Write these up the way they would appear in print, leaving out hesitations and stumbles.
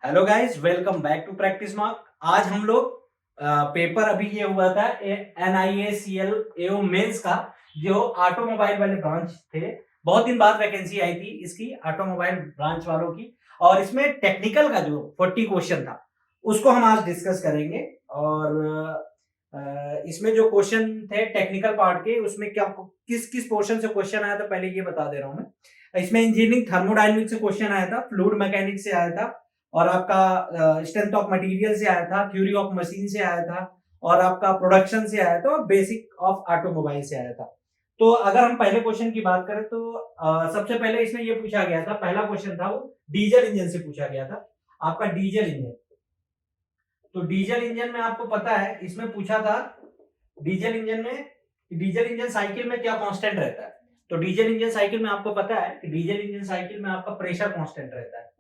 Hello guys, welcome back to Practice Mark. आज हम लोग पेपर अभी ये हुआ था NIACL AO मेंस का, जो ऑटोमोबाइल वाले ब्रांच थे। बहुत दिन बाद वैकेंसी आई थी इसकी, ऑटोमोबाइल ब्रांच वालों की। और इसमें टेक्निकल का जो 40 क्वेश्चन था उसको हम आज डिस्कस करेंगे। और इसमें जो क्वेश्चन थे टेक्निकल पार्ट के, उसमें क्या किस किस पोर्शन से क्वेश्चन आया था पहले ये बता दे रहा हूं मैं। इसमें इंजीनियरिंग थर्मोडायनेमिक्स से क्वेश्चन आया था, फ्लूइड मैकेनिक्स से आया था, और आपका स्ट्रेंथ ऑफ मटेरियल से आया था, थ्योरी ऑफ मशीन से आया था, और आपका प्रोडक्शन से आया था, और बेसिक ऑफ ऑटोमोबाइल से आया था। तो अगर हम पहले क्वेश्चन की बात करें तो सबसे पहले इसमें ये पूछा गया था, पहला क्वेश्चन था वो डीजल इंजन से पूछा गया था। आपका डीजल इंजन, तो डीजल इंजन में आपको पता है इसमें पूछा था डीजल इंजन में, डीजल इंजन साइकिल में क्या कांस्टेंट रहता है। तो डीजल इंजन साइकिल में आपको पता है कि डीजल इंजन साइकिल में आपका प्रेशर कांस्टेंट रहता है।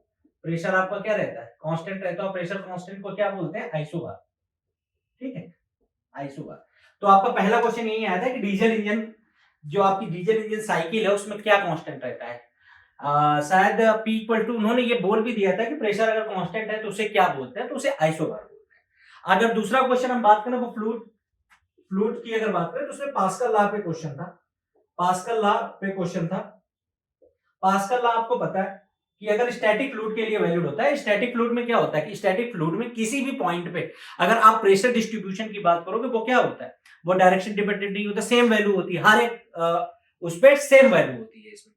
प्रेशर आपका क्या रहता है, कांस्टेंट रहता है। प्रेशर कांस्टेंट को क्या बोलते हैं, आइसोबार। ठीक है, आइसोबार। तो आपका पहला क्वेश्चन यही आया था कि डीजल इंजन, जो आपकी डीजल इंजन साइकिल है उसमें क्या कांस्टेंट रहता है। शायद P इक्वल टू, उन्होंने ये बोल भी दिया था कि प्रेशर अगर कांस्टेंट है तो उसे क्या बोलते हैं, तो उसे आइसोबार बोलते हैं। अगर दूसरा क्वेश्चन हम बात करें वो फ्लूइड, फ्लूइड की अगर बात करें तो उसमें पास्कल लॉ पे क्वेश्चन था। पास्कल लॉ पे क्वेश्चन था। पास्कल लॉ आपको पता है कि अगर स्टैटिक फ्लूइड के लिए वैलिड होता है। स्टैटिक फ्लूइड में क्या होता है कि स्टैटिक फ्लूइड में किसी भी पॉइंट पे अगर आप प्रेशर डिस्ट्रीब्यूशन की बात करोगे, वो क्या होता है, वो डायरेक्शन डिपेंडेंट नहीं होता, सेम वैल्यू होती है हर एक उस पे सेम वैल्यू होती है इसमें।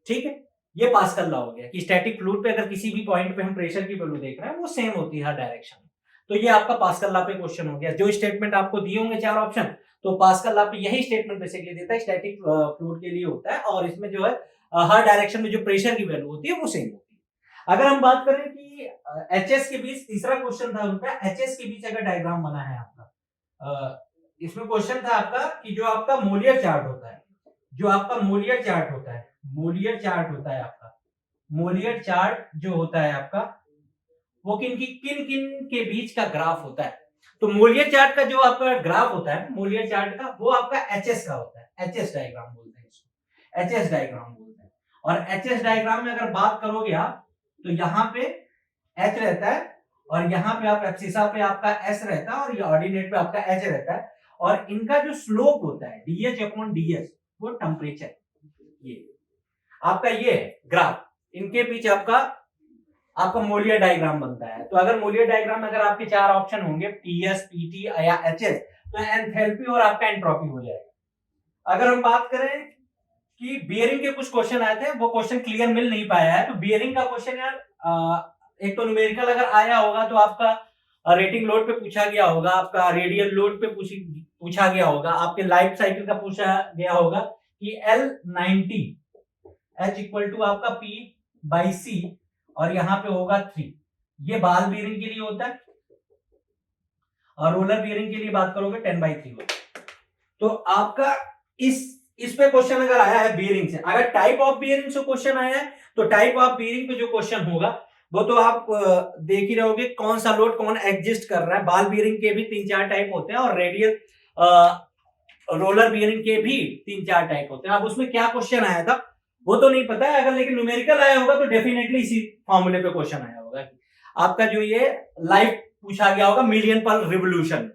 ठीक है, ये पास्कल लॉ हो गया कि स्टैटिक फ्लूइड पे अगर किसी भी पॉइंट पे हम प्रेशर की वैल्यू देख रहे हैं वो सेम होती है हर डायरेक्शन में। तो ये आपका पास्कल लॉ पे क्वेश्चन हो गया। जो स्टेटमेंट आपको दिए होंगे चार ऑप्शन, तो पास्कल लॉ पे यही स्टेटमेंट बेसिकली देता है, स्टैटिक फ्लूइड के लिए होता है, और इसमें जो है हर डायरेक्शन में जो प्रेशर की वैल्यू होती है वो सेम होती है। अगर हम बात करें कि एचएस के बीच, तीसरा क्वेश्चन था उनका, एचएस के बीच अगर डायग्राम बना है आपका, इसमें क्वेश्चन था आपका कि जो आपका मोलियर चार्ट होता है, जो आपका मोलियर चार्ट होता है, मोलियर चार्ट होता है आपका, मोलियर चार्ट जो होता है आपका, वो किन किन के बीच का ग्राफ होता है। तो मोलियर चार्ट का जो आपका ग्राफ होता है, मोलियर चार्ट का, वो आपका एचएस का होता है। एचएस डायग्राम बोलते हैं इसको, एचएस डायग्राम बोलते हैं। और एचएस डायग्राम में अगर बात करोगे आप, तो यहाँ पे एच रहता है, और यहाँ पे आप एब्सिसा पे आपका एस रहता है, और ये ऑर्डिनेट पे आपका एच रहता है। और इनका जो स्लोप होता है डीएच अपॉन डीएस, वो टेम्परेचर, ये आपका ये ग्राफ, इनके बीच आपका आपका मोलियर डायग्राम बनता है। तो अगर मोलियर डायग्राम में अगर आपके चार ऑप्शन होंगे, टीएस, पीटी या एचएस, तो एंथैल्पी और आपका एंट्रोपी हो जाएगा। अगर हम बात करें कि बियरिंग के कुछ क्वेश्चन आए थे, वो क्वेश्चन क्लियर मिल नहीं पाया है, तो बियरिंग का क्वेश्चन यार एक तो न्यूमेरिकल अगर आया होगा तो आपका रेटिंग लोड पे पूछा गया होगा, आपका रेडियल लोड पे पूछा गया होगा, आपके लाइफ साइकिल का पूछा गया होगा कि L90 H इक्वल टू आपका P बाई C, और यहाँ पे होगा 3। ये बाल बियरिंग के लिए होता है, और रोलर बियरिंग के लिए बात करोगे 10/3 होता है। तो आपका इस पे क्वेश्चन अगर आया है बियरिंग से, अगर टाइप ऑफ बियरिंग से क्वेश्चन आया है, तो टाइप ऑफ बियरिंग पे जो क्वेश्चन होगा वो तो आप देख ही रहोगे, कौन सा लोड कौन एग्जिस्ट कर रहा है। बाल बियरिंग के भी 3-4 टाइप होते हैं, और रेडियल रोलर बियरिंग के भी 3-4 टाइप होते हैं। अब उसमें क्या क्वेश्चन आया था वो तो नहीं पता है, अगर लेकिन न्यूमेरिकल आया होगा तो डेफिनेटली इसी फॉर्मूले पे क्वेश्चन आया होगा। आपका जो ये लाइफ पूछा गया होगा मिलियन पर रिवोल्यूशन।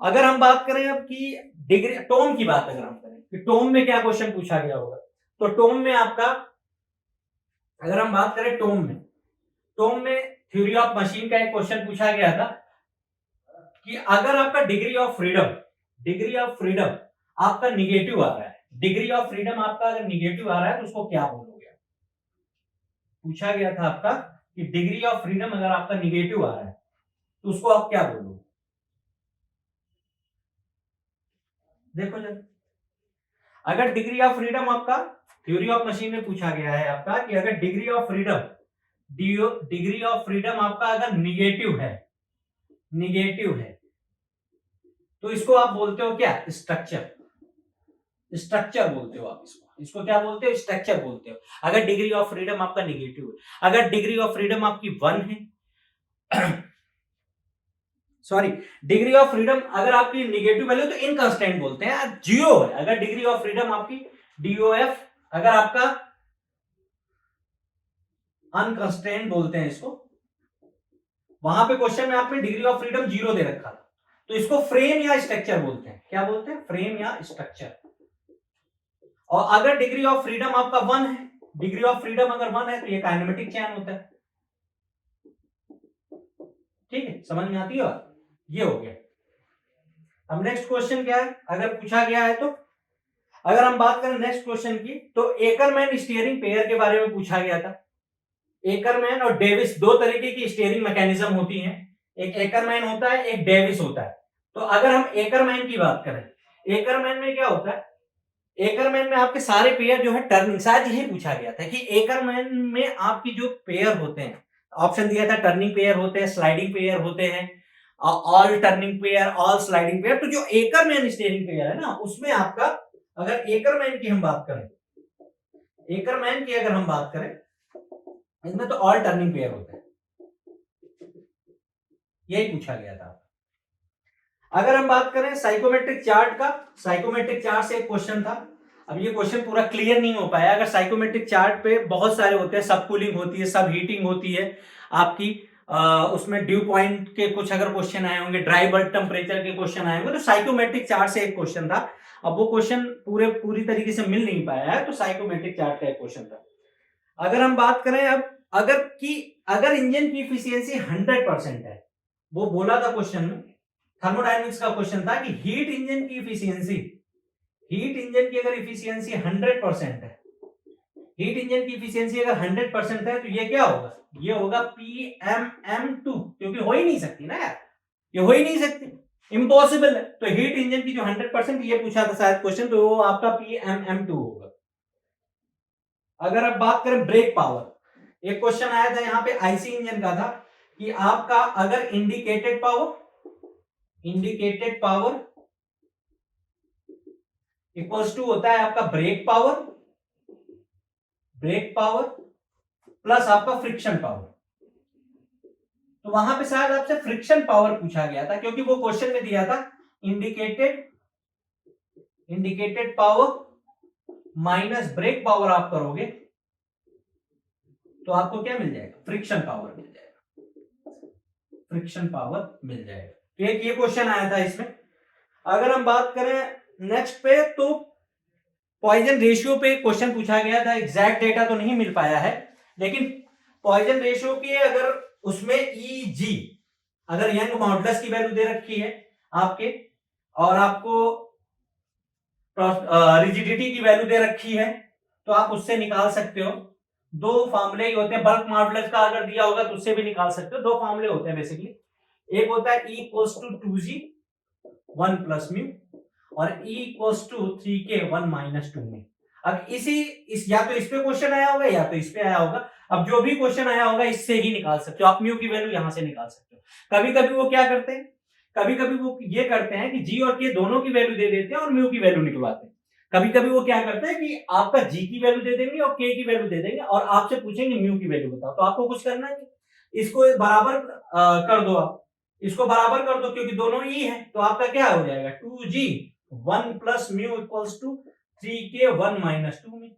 अगर हम बात करें अब की डिग्री टोम की बात, अगर हम करें कि टोम में क्या क्वेश्चन पूछा गया होगा, तो टोम में आपका, अगर हम बात करें टोम में थ्योरी ऑफ मशीन का एक क्वेश्चन पूछा गया था कि अगर आपका degree of freedom, degree of freedom आपका निगेटिव आ रहा है, डिग्री ऑफ फ्रीडम आपका अगर निगेटिव आ रहा है तो उसको क्या बोलोगे। पूछा गया था आपका कि डिग्री ऑफ फ्रीडम अगर आपका निगेटिव आ रहा है तो उसको आप क्या बोलोगे। देखो जरा, अगर डिग्री ऑफ फ्रीडम आपका थ्योरी ऑफ मशीन में पूछा गया है आपका कि अगर degree of freedom, degree of freedom आपका अगर निगेटिव है, निगेटिव है, तो इसको आप बोलते हो क्या, स्ट्रक्चर। स्ट्रक्चर बोलते हो आप इसको, इसको क्या बोलते हो, स्ट्रक्चर बोलते हो। अगर डिग्री ऑफ फ्रीडम आपका निगेटिव है, अगर डिग्री ऑफ फ्रीडम आपकी 1 है सॉरी, डिग्री ऑफ फ्रीडम अगर आपकी निगेटिव वैल्यू तो इनकांस्टेंट बोलते हैं, जीरो है। अगर डिग्री ऑफ फ्रीडम आपकी DOF, अगर आपका अनकंस्टेंट बोलते हैं इसको, वहां पे क्वेश्चन में आपने डिग्री ऑफ फ्रीडम 0 दे रखा था, तो इसको फ्रेम या स्ट्रक्चर बोलते हैं। क्या बोलते हैं? फ्रेम या स्ट्रक्चर। और अगर डिग्री ऑफ फ्रीडम आपका 1 है, डिग्री ऑफ फ्रीडम अगर 1 है तो ये काइनेमेटिक चैन होता है। ठीक है, समझ में आती है बात? ये हो गया। अब नेक्स्ट क्वेश्चन क्या है, अगर पूछा गया है तो अगर हम बात करें नेक्स्ट क्वेश्चन की, तो एकरमैन स्टीयरिंग पेयर के बारे में पूछा गया था। एकरमैन और डेविस दो तरीके की स्टीयरिंग मैकेनिज्म होती हैं, एक एकरमैन होता है, एक डेविस होता है। तो अगर हम एकरमैन की बात करें, एकरमैन में क्या होता है, एकरमैन में आपके सारे पेयर जो है टर्निंग, शायद यही पूछा गया था कि एकरमैन में आपकी जो पेयर होते हैं, ऑप्शन दिया था टर्निंग पेयर होते हैं, स्लाइडिंग पेयर होते हैं, all turning pair, all sliding pair. तो जो एकरमैन स्टीयरिंग पेयर है ना, उसमें आपका अगर एकरमैन की हम बात करें, एकरमैन की अगर हम बात करें, इसमें तो ऑल टर्निंग पेयर होते हैं, यही पूछा गया था। अगर हम बात करें साइकोमेट्रिक चार्ट का, साइकोमेट्रिक चार्ट से एक क्वेश्चन था। अब ये क्वेश्चन पूरा क्लियर नहीं हो पाया। अगर साइकोमेट्रिक चार्ट पे बहुत सारे होते हैं, सब कूलिंग होती है, सब हीटिंग होती है आपकी, उसमें ड्यू पॉइंट के कुछ अगर क्वेश्चन आए होंगे, ड्राई बल्ब टेम्परेचर के क्वेश्चन आए होंगे, तो साइकोमेट्रिक चार्ट से एक क्वेश्चन था। अब वो क्वेश्चन पूरी तरीके से मिल नहीं पाया है, तो साइकोमेट्रिक चार्ट का एक क्वेश्चन था। अगर हम बात करें अब, अगर इंजन की इफिशियंसी 100% है, वो बोला था क्वेश्चन में, थर्मोडायनेमिक्स का क्वेश्चन था कि हीट इंजन की इफिशियंसी, हीट इंजन की अगर इफिशियंसी 100% है, हीट इंजन की इफिशियंसी अगर 100% है, तो ये क्या होगा? ये होगा PMM2, क्योंकि हो ही नहीं सकती ना यार, ये हो ही नहीं सकती, इम्पॉसिबल है। तो हीट इंजन की जो 100%, ये पूछा था शायद क्वेश्चन, तो वो आपका PMM2 होगा। अगर आप बात करें ब्रेक पावर, एक क्वेश्चन आया था यहाँ पे आईसी इंजन का था कि आपका अगर इंडिकेटेड पावर इक्वल्स टू होता है आपका ब्रेक पावर प्लस आपका फ्रिक्शन पावर, तो वहां पे शायद आपसे फ्रिक्शन पावर पूछा गया था, क्योंकि वो क्वेश्चन में दिया था indicated power minus brake power आप करोगे तो आपको क्या मिल जाएगा? फ्रिक्शन पावर मिल जाएगा, फ्रिक्शन पावर मिल जाएगा। तो एक ये क्वेश्चन आया था इसमें। अगर हम बात करें नेक्स्ट पे, तो पॉइजन रेशियो पे क्वेश्चन पूछा गया था। एग्जैक्ट डेटा तो नहीं मिल पाया है, लेकिन पॉइजन रेशियो की अगर उसमें EG, अगर यंग मॉडुलस की वैल्यू दे रखी है आपके, और आपको रिजिडिटी की वैल्यू दे रखी है, तो आप उससे निकाल सकते हो। दो फॉर्मूले ही होते हैं, बल्क मॉडुलस का अगर दिया होगा तो उससे भी निकाल सकते हो। दो फॉर्मूले होते हैं बेसिकली, एक होता है E equals to 2G 1 plus mu, और E equals to 3K 1 minus 2 mu. अब या तो इस पे क्वेश्चन आया होगा या तो इस पे आया होगा। अब जो भी क्वेश्चन आया होगा इससे ही निकाल सकते हो आप, म्यू की वैल्यू यहां से निकाल सकते हो। कभी कभी वो क्या करते हैं, कभी कभी वो ये करते हैं कि जी और के दोनों की वैल्यू दे देते हैं और म्यू की वैल्यू निकलवाते हैं। कभी कभी वो क्या करते हैं कि आपका जी की वैल्यू दे देंगे और के की वैल्यू दे देंगे और आपसे पूछेंगे म्यू की वैल्यू बताओ। तो आपको कुछ करना है, इसको बराबर कर दो, आप इसको बराबर कर दो, क्योंकि दोनों ई है, तो आपका क्या हो जाएगा? 2G 1 plus mu equals to 3K 1 minus 2 mu.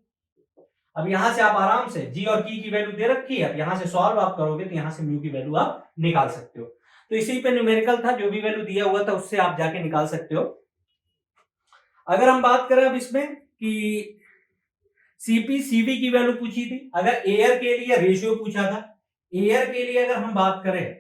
अब यहां से आप आराम से जी और की वैल्यू दे रखी है, अब यहां से सॉल्व आप करोगे तो यहां से म्यू की वैल्यू आप निकाल सकते हो। तो इसी पे न्यूमेरिकल था, जो भी वैल्यू दिया हुआ था उससे आप जाके निकाल सकते हो। अगर हम बात करें अब इसमें कि सीपी सीवी की वैल्यू पूछी थी, अगर एयर के लिए रेशियो पूछा था, एयर के लिए अगर हम बात करें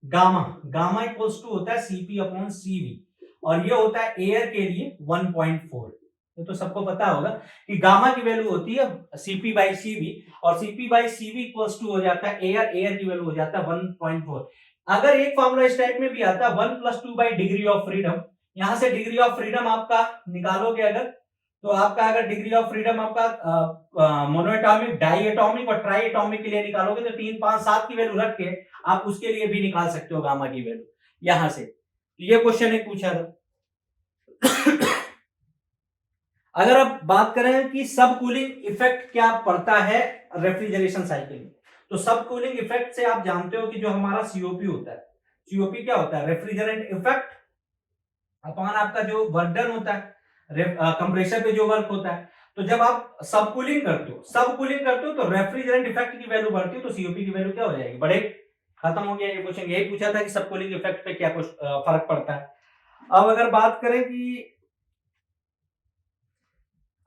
गामा इक्वल्स टू होता है सीपी अपॉन सीवी, और ये होता है एयर के लिए 1.4। तो सबको पता होगा कि गामा की वैल्यू होती है सीपी बाई सीवी, और CP by CV equals to हो जाता है एयर की वैल्यू हो जाता है 1.4। अगर एक फॉर्मूला इस टाइप में भी आता है 1 plus 2 by degree of freedom, यहां से डिग्री ऑफ फ्रीडम आपका निकालोगे अगर, तो आपका अगर डिग्री ऑफ फ्रीडम आपका मोनोएटॉमिक, डाईएटॉमिक और ट्राईएटॉमिक के लिए निकालोगे तो 3 5 7 की वैल्यू रख के आप उसके लिए भी निकाल सकते हो गामा की वैल्यू यहां से। ये क्वेश्चन एक पूछा था। अगर आप बात करें कि सब कूलिंग इफेक्ट क्या पड़ता है रेफ्रिजरेशन साइकिल में, तो सब कूलिंग इफेक्ट से आप जानते हो कि जो हमारा सीओपी होता है, सीओपी क्या होता है? रेफ्रिजरेंट इफेक्ट अपॉन आपका जो वर्क डन होता है, कंप्रेसर पे जो वर्क होता है। तो जब आप सब कूलिंग करते हो तो रेफ्रिजरेंट इफेक्ट की वैल्यू बढ़ती है, तो सीओपी की वैल्यू क्या हो जाएगी? बढ़ेगी। खत्म हो गया ये क्वेश्चन। यही पूछा था कि सब कूलिंग इफेक्ट पे क्या कुछ फर्क पड़ता है। अब अगर बात करें कि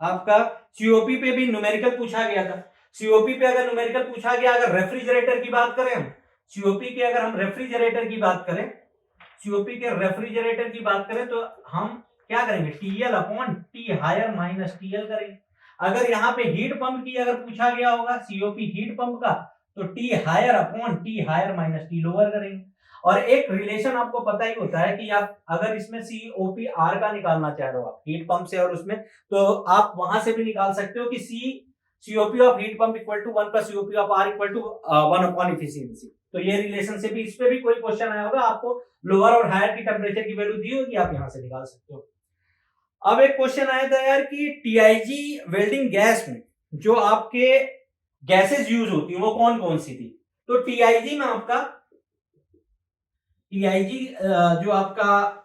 आपका सीओपी पे भी न्यूमेरिकल पूछा गया था। सीओपी पे अगर न्यूमेरिकल पूछा गया, अगर रेफ्रिजरेटर की बात करें हम, सीओपी के अगर हम रेफ्रिजरेटर की बात करें, सीओपी के रेफ्रिजरेटर की बात करें तो हम क्या करेंगे, TL upon T higher minus TL करेंगे। अगर यहाँ पे हीट पंप की अगर पूछा गया होगा, सीओपी हीट पंप का, तो T higher upon T higher minus T lower करेंगे। और एक रिलेशन आपको पता ही होता है कि आप अगर इसमें सीओपी आर का निकालना चाह रहे हो आप हीट पंप से और उसमें, तो आप वहां से भी निकाल सकते हो कि COP of heat pump equal to 1 plus COP of R equal to 1 upon efficiency. तो ये रिलेशनशिप भी, इस पे भी कोई क्वेश्चन आया होगा, आपको लोअर और हायर की टेम्परेचर की वैल्यू दी होगी, आप यहां से निकाल सकते हो। अब एक क्वेश्चन आया था यार कि टीआईजी वेल्डिंग गैस में जो आपके गैसेस यूज होती है वो कौन कौन सी थी। तो टीआईजी में आपका, टीआईजी जो आपका,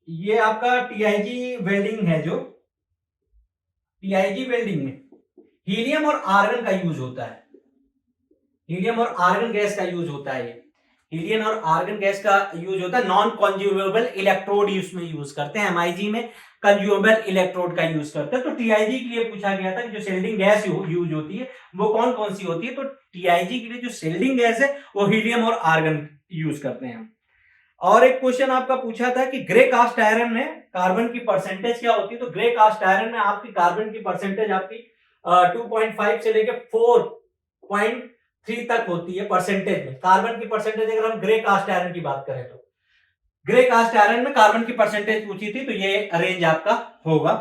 ये आपका टीआईजी वेल्डिंग है, जो टीआईजी वेल्डिंग में हीलियम और आर्गन का यूज होता है। हीलियम और आर्गन गैस का यूज होता है। हीलियम और आर्गन गैस का यूज होता है। नॉन कंज्यूमेबल इलेक्ट्रोड इसमें यूज करते हैं। एमआईजी में कंज्यूमेबल इलेक्ट्रोड का यूज करते हैं। तो टीआईजी के लिए पूछा गया था कि जो सेल्डिंग गैस यूज होती है वो कौन कौन सी होती है। तो टीआईजी के लिए जो सेल्डिंग गैस है वो हीलियम और आर्गन यूज करते हैं हम। और एक क्वेश्चन आपका पूछा था कि ग्रे कास्ट आयरन में कार्बन की परसेंटेज क्या होती है। तो ग्रे कास्ट आयरन में आपकी कार्बन की परसेंटेज आपकी 2.5 से लेके 4.3 तक होती है परसेंटेज में। कार्बन की परसेंटेज अगर हम ग्रे कास्ट आयरन की बात करें तो ग्रे कास्ट आयरन में कार्बन की परसेंटेज पूछी थी, तो ये रेंज आपका होगा।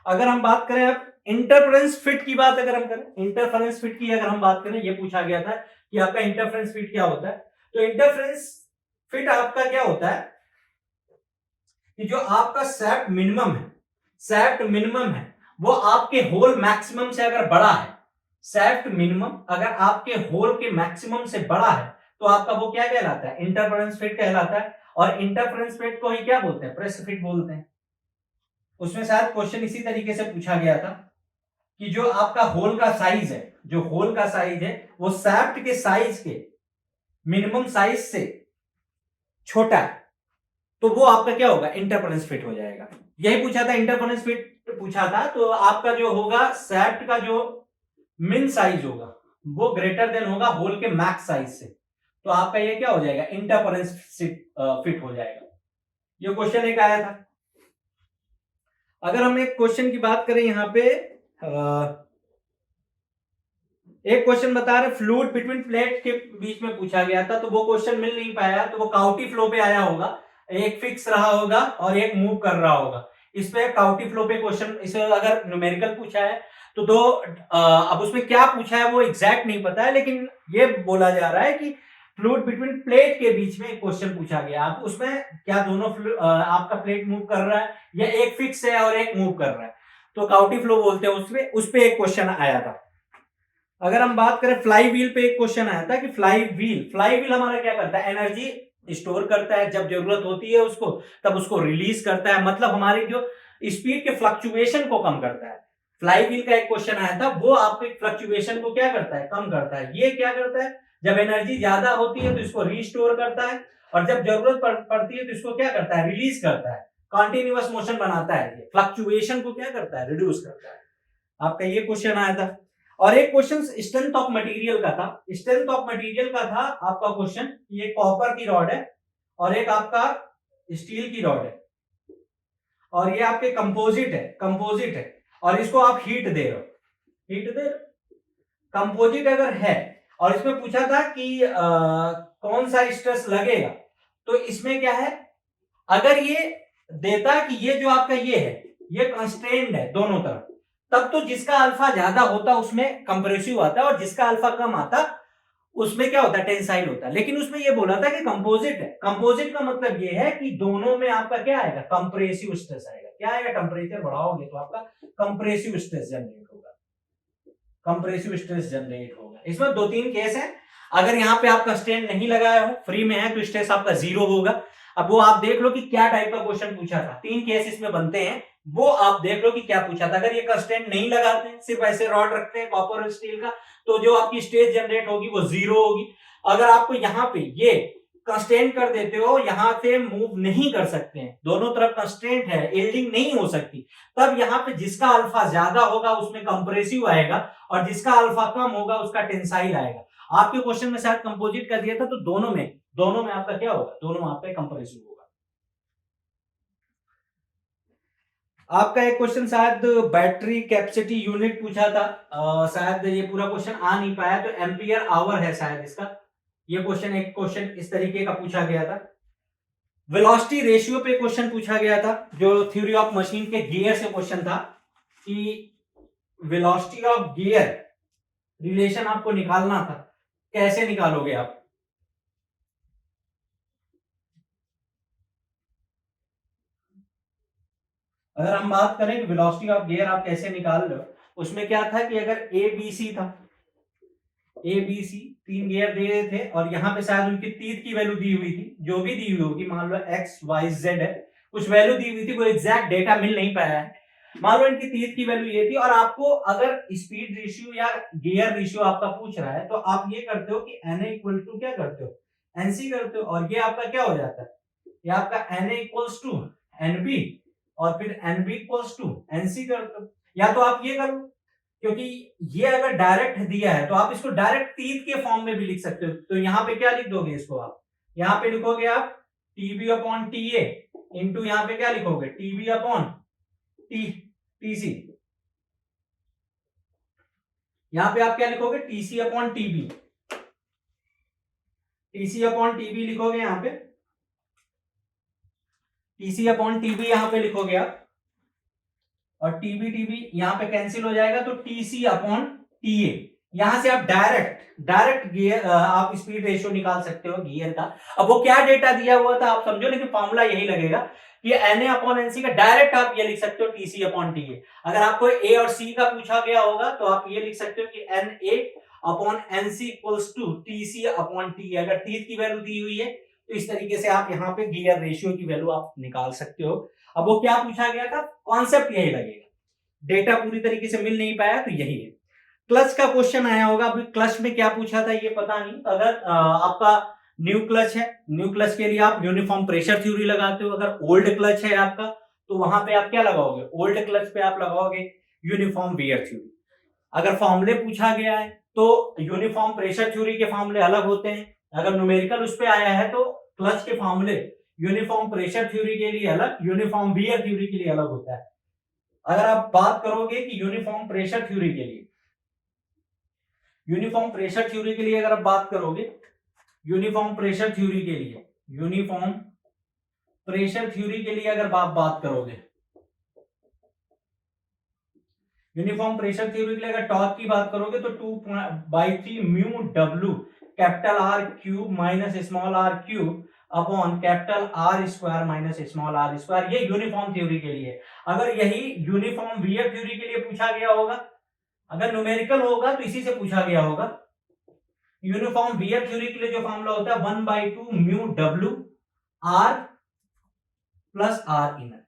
अगर हम बात करें अब इंटरफेरेंस फिट की बात, अगर हम करें इंटरफेरेंस फिट की अगर हम बात करें, ये पूछा गया था कि आपका इंटरफेरेंस फिट क्या होता है। तो इंटरफेरेंस फिट आपका क्या होता है कि जो आपका सैफ्ट मिनिमम है, सैफ्ट मिनिमम है वो आपके होल मैक्सिमम से अगर बड़ा है, सैफ्ट मिनिमम अगर आपके होल के मैक्सिमम से बड़ा है तो आपका वो क्या कहलाता है, इंटरफेरेंस फिट कहलाता है। और इंटरफेरेंस फिट को ही क्या बोलते हैं, प्रेस फिट बोलते हैं। उसमें शायद क्वेश्चन इसी तरीके से पूछा गया था कि जो आपका होल का साइज है, जो होल का साइज है वो सैफ्ट के साइज के मिनिमम साइज से छोटा है, तो वो आपका क्या होगा, इंटरफेरेंस फिट हो जाएगा। यही पूछा था, इंटरफेरेंस फिट पूछा था। तो आपका जो होगा सैफ्ट का जो मिन साइज होगा वो ग्रेटर देन होगा होल के मैक्स साइज से, तो आपका ये क्या हो जाएगा, इंटरफेरेंस फिट हो जाएगा। ये क्वेश्चन एक आया था। अगर हम एक क्वेश्चन की बात करें यहां पे, एक क्वेश्चन बता रहे फ्लूइड बिटवीन प्लेट के बीच में पूछा गया था, तो वो क्वेश्चन मिल नहीं पाया, तो वो काउटी फ्लो पे आया होगा। एक फिक्स रहा होगा और एक मूव कर रहा होगा। इस पे काउटी फ्लो पे क्वेश्चन, इसे अगर न्यूमेरिकल पूछा है तो दो, अब उसमें क्या पूछा है वो एग्जैक्ट नहीं पता है, लेकिन ये बोला जा रहा है कि फ्लूइड बिटवीन प्लेट के बीच में एक क्वेश्चन पूछा गया। अब उसमें क्या दोनों आपका प्लेट मूव कर रहा है या एक फिक्स है और एक मूव कर रहा है, तो काउटी फ्लो बोलते हैं उसमें। उस पे एक क्वेश्चन आया था। अगर हम बात करें फ्लाई व्हील पे, एक क्वेश्चन आया था कि फ्लाई व्हील हमारा क्या करता है, एनर्जी स्टोर करता है, जब जरूरत होती है उसको तब उसको रिलीज करता है, मतलब हमारी जो स्पीड के फ्लक्चुएशन को कम करता है। फ्लाई व्हील का एक क्वेश्चन आया था, वो आपके फ्लक्चुएशन को क्या करता है, कम करता है। ये क्या करता है, जब एनर्जी ज्यादा होती है तो इसको रीस्टोर करता है, और जब जरूरत पड़ती है तो इसको क्या करता है, रिलीज करता है। कॉन्टिन्यूअस मोशन बनाता है, ये फ्लक्चुएशन को क्या करता है, रिड्यूस करता है। आपका ये क्वेश्चन आया था। और एक क्वेश्चन स्ट्रेंथ ऑफ मटेरियल का था। स्ट्रेंथ ऑफ मटेरियल का था आपका क्वेश्चन, ये कॉपर की रॉड है और एक आपका स्टील की रॉड है, और ये आपके कंपोजिट है, और इसको आप हीट दे रहे हो, कंपोजिट अगर है और इसमें पूछा था कि कौन सा स्ट्रेस लगेगा, तो इसमें क्या है, अगर ये देता कि ये जो आपका ये है ये कंस्ट्रेंड है दोनों तरफ, तब तो जिसका अल्फा ज्यादा होता उसमें कंप्रेसिव आता है और जिसका अल्फा कम आता उसमें क्या होता है, टेंसाइल होता है। लेकिन उसमें ये बोला था कि कंपोजिट है। कंपोजिट का मतलब ये है कि दोनों में आपका क्या आएगा, कंप्रेसिव स्ट्रेस आएगा। क्या आएगा, टेम्परेचर बढ़ाओगे तो आपका कंप्रेसिव स्ट्रेस जनरेट होगा, कंप्रेसिव स्ट्रेस जनरेट होगा। इसमें 2-3 केस है। अगर यहाँ पे आप कंस्ट्रेंट नहीं लगाया हो, फ्री में है, तो स्ट्रेस आपका 0 होगा। अब वो आप देख लो कि क्या टाइप का क्वेश्चन पूछा था। 3 केस इसमें बनते हैं, वो आप देख लो कि क्या पूछा था। अगर ये कंस्ट्रेंट नहीं लगाते हैं, सिर्फ ऐसे रॉड रखते हैं कॉपर और स्टील का, तो जो आपकी स्ट्रेस जनरेट होगी वो 0 होगी। अगर आपको यहाँ पे ये कंस्ट्रेंट कर देते हो, यहाँ से मूव नहीं कर सकते हैं, दोनों तरफ कंस्ट्रेंट है, यील्डिंग नहीं हो सकती, तब यहाँ पे जिसका अल्फा ज्यादा होगा उसमें कंप्रेसिव आएगा और जिसका अल्फा कम होगा उसका टेंसाइल आएगा। आपके क्वेश्चन में शायद कंपोजिट कर दिया था, तो दोनों में आपका क्या होगा, दोनों में आपका कंप्रेसिव होगा। आपका एक क्वेश्चन शायद बैटरी कैपेसिटी यूनिट पूछा था, शायद ये पूरा क्वेश्चन आ नहीं पाया, तो एम्पियर आवर है शायद इसका। ये एक क्वेश्चन इस तरीके का पूछा गया था। वेलोसिटी रेशियो पे क्वेश्चन पूछा गया था, जो थ्योरी ऑफ मशीन के गियर से क्वेश्चन था कि वेलोसिटी ऑफ गियर रिलेशन आपको निकालना था, कैसे निकालोगे आप। अगर हम बात करें कि वेलोसिटी ऑफ गियर आप कैसे निकाल रहे हो, उसमें क्या था कि अगर ए बी सी था, ए बी सी 3 गियर दिए थे और यहाँ पे शायद उनकी तीर की वैल्यू दी हुई थी, जो भी दी हुई होगी, मान लो एक्स वाई जेड है, कुछ वैल्यू दी हुई थी, कोई एग्जैक्ट डेटा मिल नहीं पाया है, मान लो इनकी तीर की वैल्यू ये थी, और आपको अगर स्पीड रेशियो या गियर रेशियो आपका पूछ रहा है, तो आप ये करते हो कि एन इक्वल टू क्या करते हो, एनसी करते हो, और ये आपका क्या हो जाता है, ये आपका एन इक्वल्स टू एनबी और फिर एनबी इक्वल्स टू एनसी करते हो। या तो आप ये करो, क्योंकि ये अगर डायरेक्ट दिया है तो आप इसको डायरेक्ट तीर के फॉर्म में भी लिख सकते हो, तो यहाँ पे क्या लिख दोगे इसको, आप यहाँ पे लिखोगे आप TB upon T A into यहाँ पे क्या लिखोगे, टीबी अपॉन टीसी, यहाँ पे आप क्या लिखोगे, TC upon TB, TC upon TB लिखोगे, यहाँ पे टीसी अपॉन टीबी यहाँ पे लिखोगे आप, और टीबी यहाँ पे कैंसिल हो जाएगा, तो टीसी अपॉन टीए, यहां से आप डायरेक्ट गियर आप स्पीड रेशियो निकाल सकते हो गियर का। अब वो क्या डेटा दिया हुआ था आप समझो, लेकिन फॉर्मूला यही लगेगा कि एन ए अपॉन एनसी का डायरेक्ट आप ये लिख सकते हो टीसी अपॉन टीए। अगर आपको ए और सी का पूछा गया होगा तो आप ये लिख सकते हो कि N A upon NC equals to TC upon T, अगर तीर की वैल्यू दी हुई है तो इस तरीके से आप यहाँ पे गियर रेशियो की वैल्यू आप निकाल सकते हो। अब वो क्या पूछा गया था, कॉन्सेप्ट यही लगेगा, डेटा पूरी तरीके से मिल नहीं पाया तो यही है। क्लच का क्वेश्चन आया होगा, अभी क्लच में क्या पूछा था ये पता नहीं, अगर आपका न्यू क्लच है, न्यू क्लच के लिए आप यूनिफॉर्म प्रेशर थ्योरी लगाते हो, अगर ओल्ड क्लच है आपका तो वहां पे आप क्या लगाओगे, ओल्ड क्लच पे आप लगाओगे यूनिफॉर्म वियर थ्योरी। अगर फॉर्मूले पूछा गया है तो यूनिफॉर्म प्रेशर थ्योरी के फॉर्मूले अलग होते हैं, अगर न्यूमेरिकल उस पे आया है तो क्लच के फॉर्मूले यूनिफॉर्म प्रेशर थ्योरी के लिए अलग, यूनिफॉर्म वियर थ्योरी के लिए अलग होता है। अगर आप बात करोगे कि यूनिफॉर्म प्रेशर थ्योरी के लिए, यूनिफॉर्म प्रेशर थ्योरी के लिए अगर आप बात करोगे, यूनिफॉर्म प्रेशर थ्योरी के लिए, यूनिफॉर्म प्रेशर थ्योरी के लिए अगर आप बात करोगे, यूनिफॉर्म प्रेशर थ्योरी के लिए अगर टॉर्क की बात करोगे तो 2/3 mu W capital R cube minus small R cube upon capital R square minus small R square, ये यूनिफॉर्म थ्योरी के लिए। अगर यही यूनिफॉर्म वियर थ्योरी के लिए पूछा गया होगा, अगर न्यूमेरिकल होगा तो इसी से पूछा गया होगा। यूनिफॉर्म वियर थ्योरी के लिए जो फॉर्मूला होता है 1/2 mu W R plus R inner,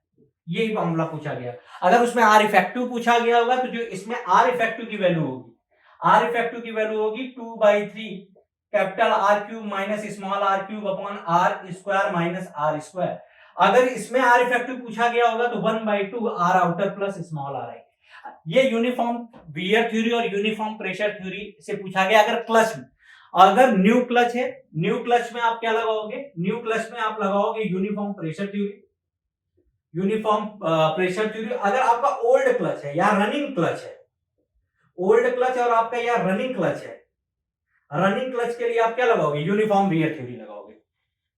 यही फॉर्मूला पूछा गया। अगर उसमें आर इफेक्टिव पूछा गया होगा तो जो इसमें आर इफेक्टिव की वैल्यू होगी, आर इफेक्टिव की वैल्यू होगी 2/3 capital R cube minus small R cube upon R square minus R square. अगर इसमें आर इफेक्टिव पूछा गया होगा तो 1/2 R outer plus small R I. ये यूनिफॉर्म वियर थ्योरी और यूनिफॉर्म प्रेशर थ्योरी से पूछा गया। अगर क्लच में, अगर न्यू क्लच है, न्यू क्लच में आप क्या लगाओगे, न्यू क्लच में आप लगाओगे uniform pressure theory, uniform pressure theory. अगर आपका ओल्ड क्लच है या रनिंग क्लच है, ओल्ड क्लच और आपका या रनिंग क्लच है, रनिंग क्लच के लिए आप क्या लगाओगे, यूनिफॉर्म वियर थ्योरी लगाओगे।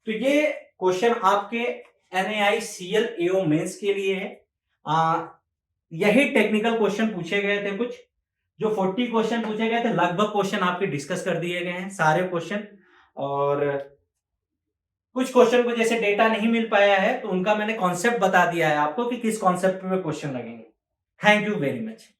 तो ये क्वेश्चन आपके NAICL AO मेंस के लिए है। यही टेक्निकल क्वेश्चन पूछे गए थे, कुछ जो 40 क्वेश्चन पूछे गए थे लगभग क्वेश्चन आपके डिस्कस कर दिए गए हैं सारे क्वेश्चन, और कुछ क्वेश्चन को जैसे डेटा नहीं मिल पाया है तो उनका मैंने कॉन्सेप्ट बता दिया है आपको कि किस कॉन्सेप्ट में क्वेश्चन लगेंगे। Thank you very much.